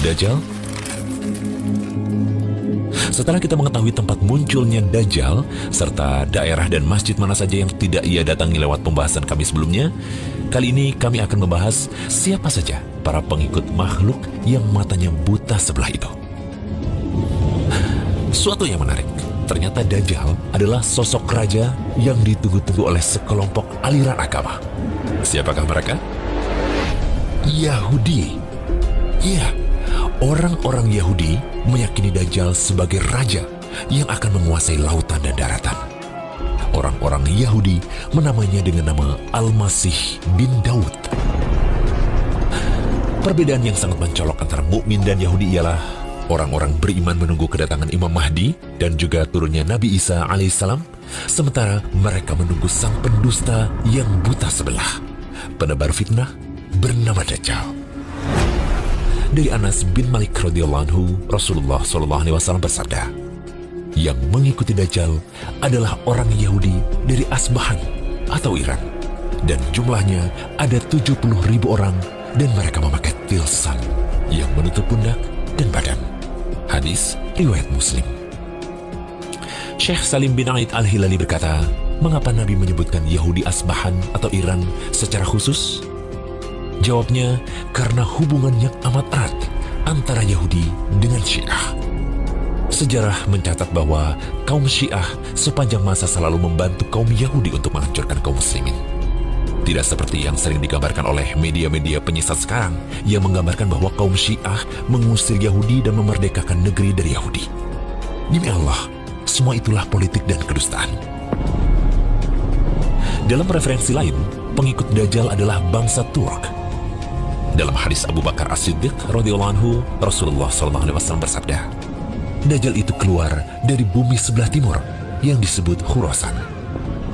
Dajjal? Setelah kita mengetahui tempat munculnya Dajjal, serta daerah dan masjid mana saja yang tidak ia datangi lewat pembahasan kami sebelumnya, kali ini kami akan membahas siapa saja para pengikut makhluk yang matanya buta sebelah itu. Suatu yang menarik, ternyata Dajjal adalah sosok raja yang ditunggu-tunggu oleh sekelompok aliran agama. Siapakah mereka? Yahudi. Ya, orang-orang Yahudi meyakini Dajjal sebagai raja yang akan menguasai lautan dan daratan. Orang-orang Yahudi menamainya dengan nama Al-Masih bin Daud. Perbedaan yang sangat mencolok antara mukmin dan Yahudi ialah orang-orang beriman menunggu kedatangan Imam Mahdi dan juga turunnya Nabi Isa alaihissalam, sementara mereka menunggu sang pendusta yang buta sebelah, penebar fitnah bernama Dajjal. Dari Anas bin Malik radhiyallahu anhu, Rasulullah SAW bersabda, yang mengikuti Dajjal adalah orang Yahudi dari Asbahan atau Iran, dan jumlahnya ada 70.000 orang, dan mereka memakai tilsan yang menutup pundak dan badan. Hadis riwayat Muslim. Syekh Salim bin Aid Al-Hilali berkata, mengapa Nabi menyebutkan Yahudi Asbahan atau Iran secara khusus? Jawabnya, karena hubungan yang amat erat antara Yahudi dengan Syiah. Sejarah mencatat bahwa kaum Syiah sepanjang masa selalu membantu kaum Yahudi untuk menghancurkan kaum muslimin. Tidak seperti yang sering digambarkan oleh media-media penyesat sekarang yang menggambarkan bahwa kaum Syiah mengusir Yahudi dan memerdekakan negeri dari Yahudi. Demi Allah, semua itulah politik dan kedustaan. Dalam referensi lain, pengikut Dajjal adalah bangsa Turk. Dalam hadis Abu Bakar As-Siddiq radhiyallahu anhu, Rasulullah SAW bersabda, Dajjal itu keluar dari bumi sebelah timur yang disebut Khurasan.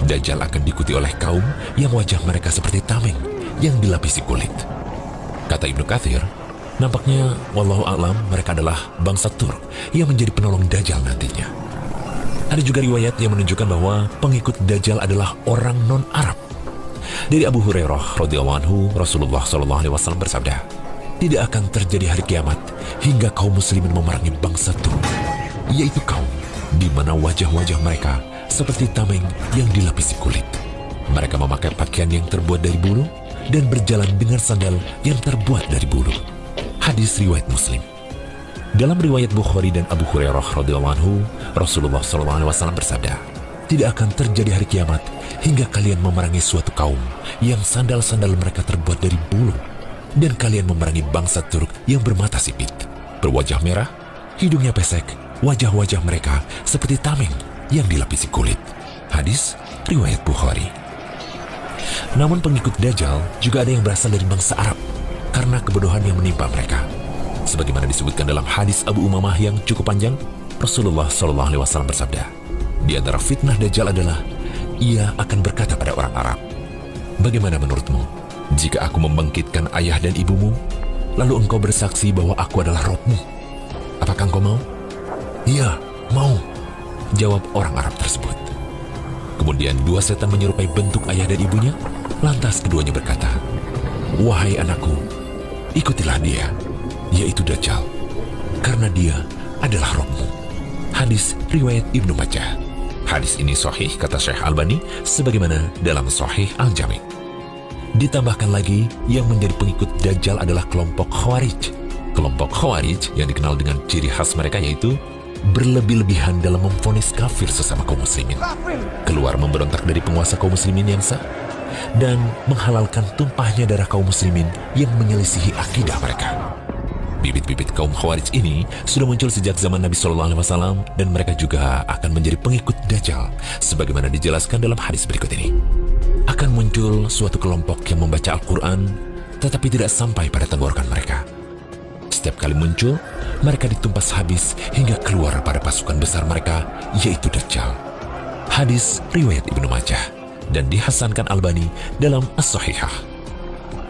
Dajjal akan diikuti oleh kaum yang wajah mereka seperti tameng yang dilapisi kulit. Kata Ibnu Katsir, nampaknya wallahu a'lam mereka adalah bangsa Turk yang menjadi penolong Dajjal nantinya. Ada juga riwayat yang menunjukkan bahwa pengikut Dajjal adalah orang non-Arab. Dari Abu Hurairah radhiyallahu anhu, Rasulullah SAW bersabda, tidak akan terjadi hari kiamat hingga kaum muslimin memerangi bangsa Turk, yaitu kaum di mana wajah-wajah mereka seperti tameng yang dilapisi kulit. Mereka memakai pakaian yang terbuat dari bulu dan berjalan dengan sandal yang terbuat dari bulu. Hadis riwayat Muslim. Dalam riwayat Bukhari dan Abu Hurairah radhiyallahu anhu, Rasulullah SAW bersabda, tidak akan terjadi hari kiamat hingga kalian memerangi suatu kaum yang sandal-sandal mereka terbuat dari bulu, dan kalian memerangi bangsa Turk yang bermata sipit, berwajah merah, hidungnya pesek, wajah-wajah mereka seperti tameng yang dilapisi kulit. Hadis riwayat Bukhari. Namun pengikut Dajjal juga ada yang berasal dari bangsa Arab karena kebodohan yang menimpa mereka. Sebagaimana disebutkan dalam hadis Abu Umamah yang cukup panjang, Rasulullah SAW bersabda, di antara fitnah Dajjal adalah ia akan berkata pada orang Arab, bagaimana menurutmu jika aku membangkitkan ayah dan ibumu, lalu engkau bersaksi bahwa aku adalah Rabbmu? Apakah engkau mau? Iya, mau, jawab orang Arab tersebut. Kemudian dua setan menyerupai bentuk ayah dan ibunya, lantas keduanya berkata, wahai anakku, ikutilah dia, yaitu Dajjal, karena dia adalah Rabbmu. Hadis riwayat Ibnu Majah. Hadis ini sahih kata Syekh Albani sebagaimana dalam Sahih Al-Jami'. Ditambahkan lagi, yang menjadi pengikut Dajjal adalah kelompok Khawarij. Kelompok Khawarij yang dikenal dengan ciri khas mereka yaitu berlebih-lebihan dalam memvonis kafir sesama kaum muslimin, keluar memberontak dari penguasa kaum muslimin yang sah, dan menghalalkan tumpahnya darah kaum muslimin yang menyelisihi akidah mereka. Bibit-bibit kaum Khawarij ini sudah muncul sejak zaman Nabi SAW, dan mereka juga akan menjadi pengikut Dajjal sebagaimana dijelaskan dalam hadis berikut ini. Akan muncul suatu kelompok yang membaca Al-Quran tetapi tidak sampai pada tenggorokan mereka. Setiap kali muncul, mereka ditumpas habis hingga keluar pada pasukan besar mereka, yaitu Dajjal. Hadis riwayat Ibnu Majah dan dihasankan Albani dalam As-Sahihah.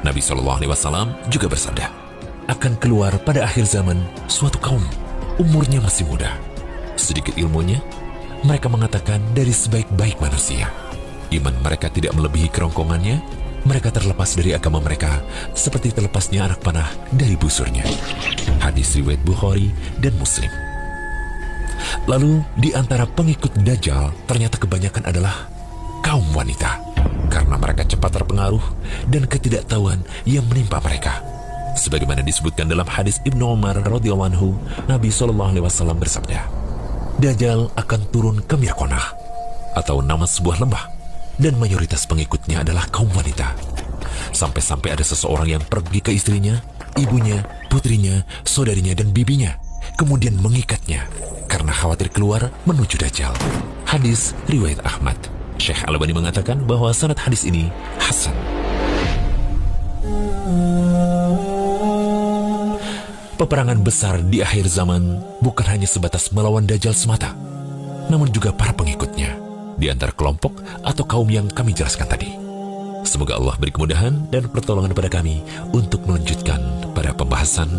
Nabi SAW juga bersabda, akan keluar pada akhir zaman suatu kaum, umurnya masih muda, sedikit ilmunya, mereka mengatakan dari sebaik-baik manusia. Iman mereka tidak melebihi kerongkongannya, mereka terlepas dari agama mereka seperti terlepasnya anak panah dari busurnya. Hadis riwayat Bukhari dan Muslim. Lalu di antara pengikut Dajjal ternyata kebanyakan adalah kaum wanita, karena mereka cepat terpengaruh dan ketidaktahuan yang menimpa mereka. Sebagaimana disebutkan dalam hadis Ibnu Umar radhiyallahu anhu, Nabi SAW bersabda, Dajjal akan turun ke Mirkonah, atau nama sebuah lembah, dan mayoritas pengikutnya adalah kaum wanita. Sampai-sampai ada seseorang yang pergi ke istrinya, ibunya, putrinya, saudarinya, dan bibinya, kemudian mengikatnya karena khawatir keluar menuju Dajjal. Hadis riwayat Ahmad. Syekh Al-Albani mengatakan bahwa sanad hadis ini hasan. Peperangan besar di akhir zaman bukan hanya sebatas melawan Dajjal semata, namun juga para pengikutnya di antara kelompok atau kaum yang kami jelaskan tadi. Semoga Allah beri kemudahan dan pertolongan pada kami untuk melanjutkan pada pembahasan